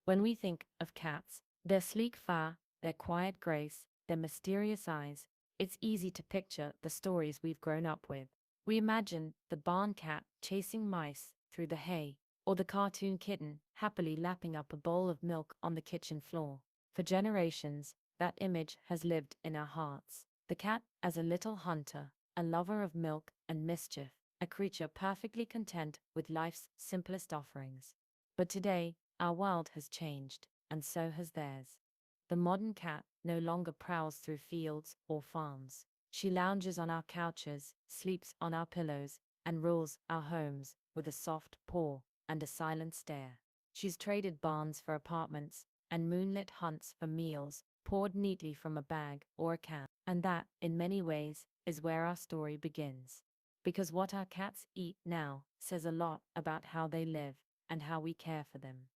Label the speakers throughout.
Speaker 1: When we think of cats, their sleek fur, their quiet grace, their mysterious eyes, it's easy to picture the stories we've grown up with. We imagine the barn cat chasing mice through the hay, or the cartoon kitten happily lapping up a bowl of milk on the kitchen floor. For generations, that image has lived in our hearts. The cat as a little hunter, a lover of milk and mischief, a creature perfectly content with life's simplest offerings. But today, our world has changed, and so has theirs. The modern cat no longer prowls through fields or farms. She lounges on our couches, sleeps on our pillows, and rules our homes with a soft paw and a silent stare. She's traded barns for apartments, and moonlit hunts for meals, poured neatly from a bag or a can. And that, in many ways, is where our story begins. Because what our cats eat now says a lot about how they live and how we care for them.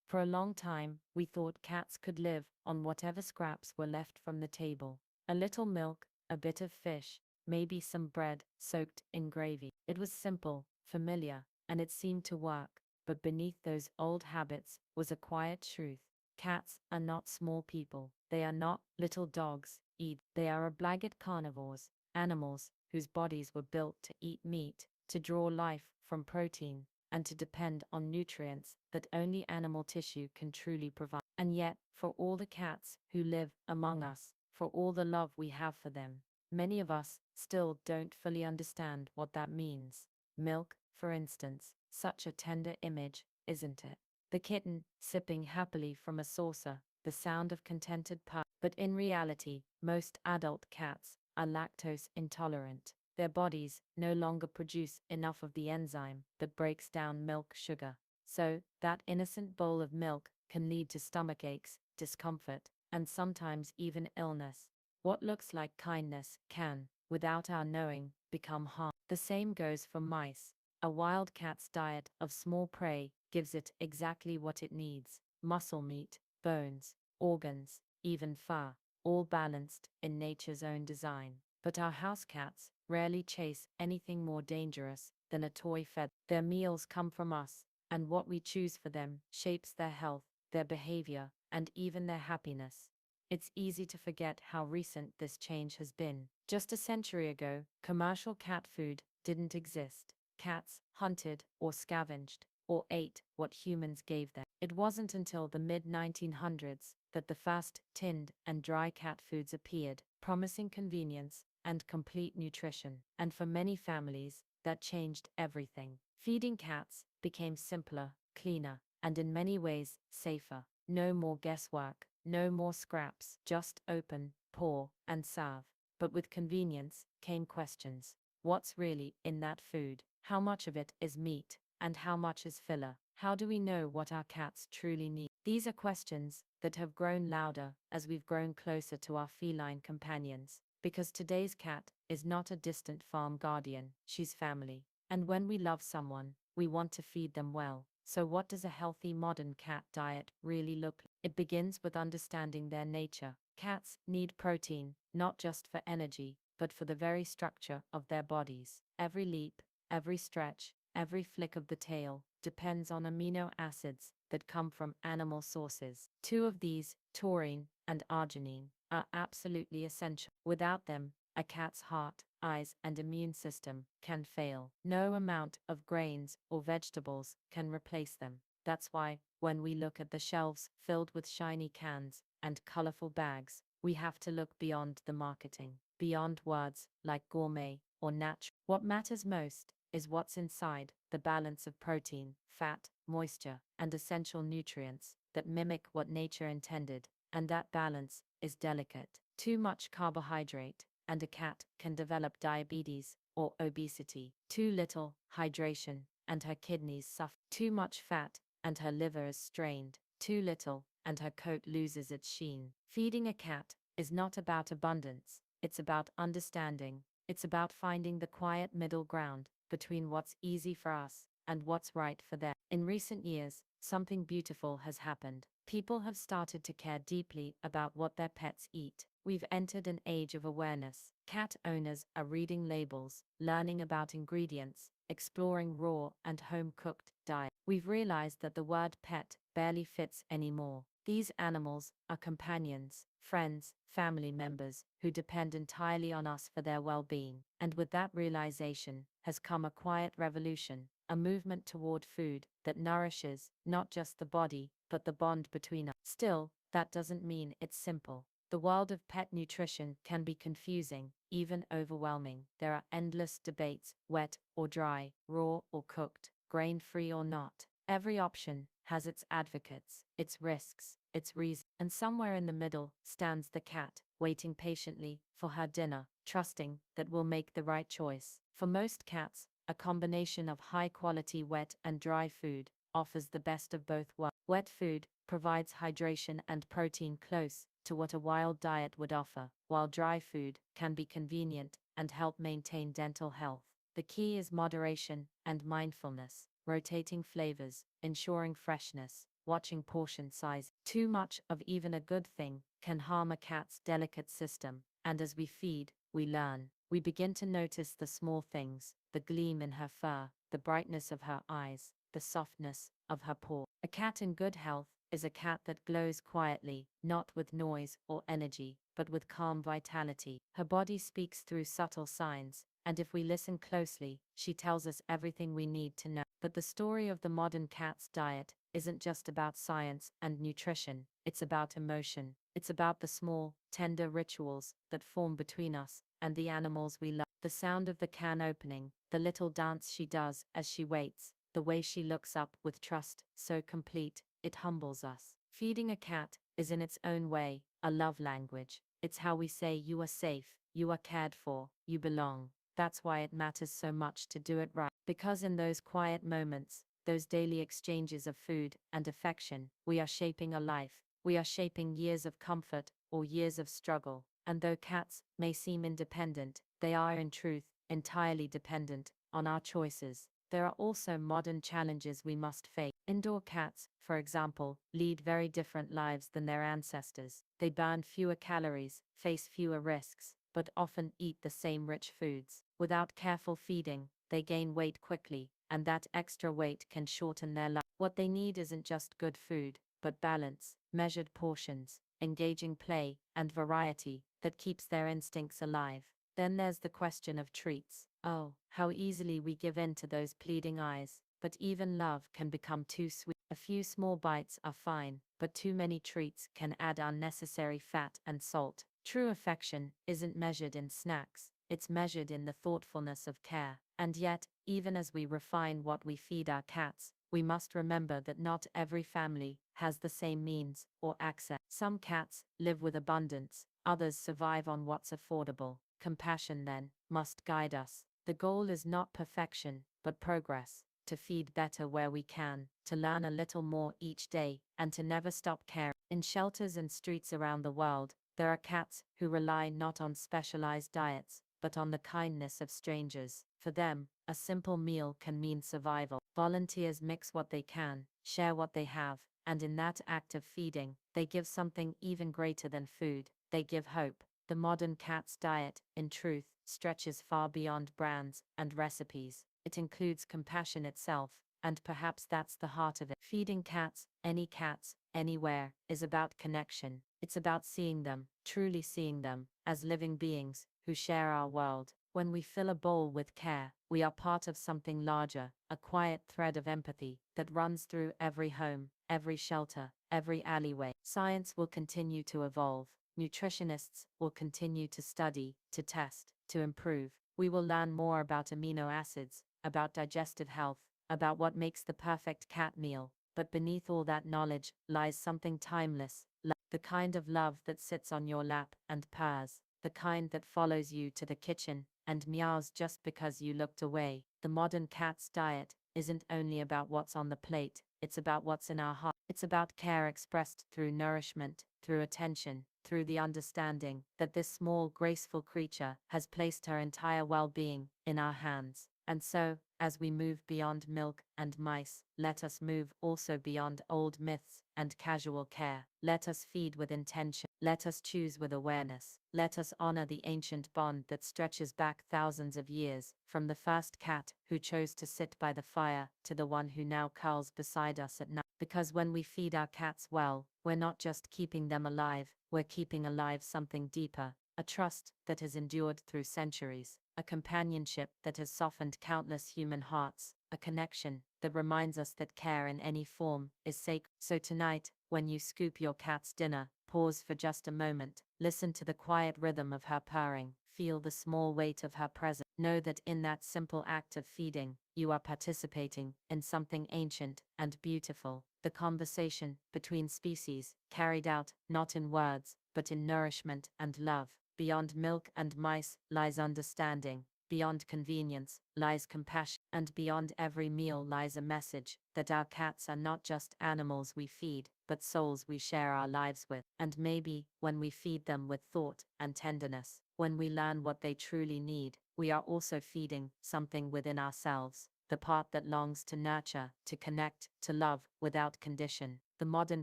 Speaker 1: For a long time, we thought cats could live on whatever scraps were left from the table. A little milk, a bit of fish, maybe some bread soaked in gravy. It was simple, familiar, and it seemed to work. But beneath those old habits was a quiet truth. Cats are not small people. They are not little dogs, either. They are obligate carnivores, animals whose bodies were built to eat meat, to draw life from protein, and to depend on nutrients that only animal tissue can truly provide. And yet, for all the cats who live among us, for all the love we have for them, many of us still don't fully understand what that means. Milk, for instance, such a tender image, isn't it? The kitten, sipping happily from a saucer, the sound of contented purr. But in reality, most adult cats are lactose intolerant. Their bodies no longer produce enough of the enzyme that breaks down milk sugar. So, that innocent bowl of milk can lead to stomach aches, discomfort, and sometimes even illness. What looks like kindness can, without our knowing, become harm. The same goes for mice. A wild cat's diet of small prey gives it exactly what it needs: muscle meat, bones, organs, even fur, all balanced in nature's own design. But our house cats rarely chase anything more dangerous than a toy fed. Their meals come from us, and what we choose for them shapes their health, their behavior, and even their happiness. It's easy to forget how recent this change has been. Just a century ago, commercial cat food didn't exist. Cats hunted or scavenged or ate what humans gave them. It wasn't until the mid-1900s that the first tinned and dry cat foods appeared, promising convenience and complete nutrition. And for many families, that changed everything. Feeding cats became simpler, cleaner, and in many ways safer. No more guesswork, no more scraps, just open, pour, and serve. But with convenience came questions. What's really in that food? How much of it is meat? And how much is filler? How do we know what our cats truly need? These are questions that have grown louder as we've grown closer to our feline companions. Because today's cat is not a distant farm guardian, she's family. And when we love someone, we want to feed them well. So what does a healthy modern cat diet really look like? It begins with understanding their nature. Cats need protein, not just for energy, but for the very structure of their bodies. Every leap, every stretch, every flick of the tail depends on amino acids that come from animal sources. Two of these, taurine and arginine, are absolutely essential. Without them, a cat's heart, eyes, and immune system can fail. No amount of grains or vegetables can replace them. That's why, when we look at the shelves filled with shiny cans and colorful bags, we have to look beyond the marketing, beyond words like gourmet or natural. What matters most is what's inside: the balance of protein, fat, moisture, and essential nutrients that mimic what nature intended. And that balance is delicate. Too much carbohydrate, and a cat can develop diabetes or obesity. Too little hydration, and her kidneys suffer. Too much fat, and her liver is strained. Too little, and her coat loses its sheen. Feeding a cat is not about abundance, it's about understanding. It's about finding the quiet middle ground between what's easy for us and what's right for them. In recent years, something beautiful has happened. People have started to care deeply about what their pets eat. We've entered an age of awareness. Cat owners are reading labels, learning about ingredients, exploring raw and home-cooked diets. We've realized that the word pet barely fits anymore. These animals are companions, friends, family members who depend entirely on us for their well-being. And with that realization has come a quiet revolution, a movement toward food that nourishes not just the body, but the bond between us. Still, that doesn't mean it's simple. The world of pet nutrition can be confusing, even overwhelming. There are endless debates, wet or dry, raw or cooked, grain-free or not. Every option has its advocates, its risks, its reasons. And somewhere in the middle stands the cat, waiting patiently for her dinner, trusting that we'll make the right choice. For most cats, a combination of high-quality wet and dry food offers the best of both worlds. Wet food provides hydration and protein close to what a wild diet would offer, while dry food can be convenient and help maintain dental health. The key is moderation and mindfulness, rotating flavors, ensuring freshness, watching portion size. Too much of even a good thing can harm a cat's delicate system, and as we feed, we learn. We begin to notice the small things, the gleam in her fur, the brightness of her eyes, the softness of her paw. A cat in good health is a cat that glows quietly, not with noise or energy, but with calm vitality. Her body speaks through subtle signs, and if we listen closely, she tells us everything we need to know. But the story of the modern cat's diet isn't just about science and nutrition, it's about emotion. It's about the small, tender rituals that form between us and the animals we love. The sound of the can opening, the little dance she does as she waits, the way she looks up with trust so complete, it humbles us. Feeding a cat is in its own way a love language. It's how we say you are safe, you are cared for, you belong. That's why it matters so much to do it right. Because in those quiet moments, those daily exchanges of food and affection, we are shaping a life. We are shaping years of comfort or years of struggle. And though cats may seem independent, they are in truth entirely dependent on our choices. There are also modern challenges we must face. Indoor cats, for example, lead very different lives than their ancestors. They burn fewer calories, face fewer risks, but often eat the same rich foods. Without careful feeding, they gain weight quickly, and that extra weight can shorten their life. What they need isn't just good food, but balance, measured portions, engaging play, and variety that keeps their instincts alive. Then there's the question of treats. Oh, how easily we give in to those pleading eyes. But even love can become too sweet. A few small bites are fine, but too many treats can add unnecessary fat and salt. True affection isn't measured in snacks, it's measured in the thoughtfulness of care. And yet, even as we refine what we feed our cats, we must remember that not every family has the same means or access. Some cats live with abundance, others survive on what's affordable. Compassion, then, must guide us. The goal is not perfection, but progress. To feed better where we can, to learn a little more each day, and to never stop caring. In shelters and streets around the world, there are cats who rely not on specialized diets, but on the kindness of strangers. For them, a simple meal can mean survival. Volunteers mix what they can, share what they have, and in that act of feeding, they give something even greater than food. They give hope. The modern cat's diet, in truth, stretches far beyond brands and recipes. It includes compassion itself, and perhaps that's the heart of it. Feeding cats, anywhere, is about connection. It's about seeing them, truly seeing them, as living beings who share our world. When we fill a bowl with care, we are part of something larger, a quiet thread of empathy that runs through every home, every shelter, every alleyway. Science will continue to evolve. Nutritionists will continue to study, to test, to improve. We will learn more about amino acids, about digestive health, about what makes the perfect cat meal. But beneath all that knowledge lies something timeless, the kind of love that sits on your lap and purrs, the kind that follows you to the kitchen and meows just because you looked away. The modern cat's diet isn't only about what's on the plate, it's about what's in our heart. It's about care expressed through nourishment, through attention, through the understanding that this small, graceful creature has placed her entire well-being in our hands. And so, as we move beyond milk and mice, let us move also beyond old myths and casual care. Let us feed with intention. Let us choose with awareness. Let us honor the ancient bond that stretches back thousands of years, from the first cat who chose to sit by the fire to the one who now curls beside us at night. Because when we feed our cats well, we're not just keeping them alive, we're keeping alive something deeper, a trust that has endured through centuries, a companionship that has softened countless human hearts, a connection that reminds us that care in any form is sacred. So tonight, when you scoop your cat's dinner, pause for just a moment, listen to the quiet rhythm of her purring, feel the small weight of her presence. Know that in that simple act of feeding, you are participating in something ancient and beautiful, the conversation between species, carried out not in words, but in nourishment and love. Beyond milk and mice lies understanding, beyond convenience lies compassion, and beyond every meal lies a message that our cats are not just animals we feed, but souls we share our lives with. And maybe, when we feed them with thought and tenderness, when we learn what they truly need, we are also feeding something within ourselves, the part that longs to nurture, to connect, to love, without condition. The modern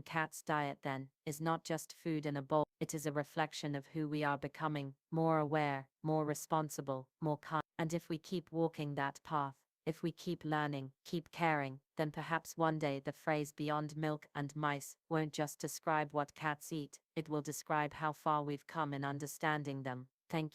Speaker 1: cat's diet, then, is not just food in a bowl, it is a reflection of who we are becoming, more aware, more responsible, more kind. And if we keep walking that path, if we keep learning, keep caring, then perhaps one day the phrase beyond milk and mice won't just describe what cats eat, it will describe how far we've come in understanding them. Thank you.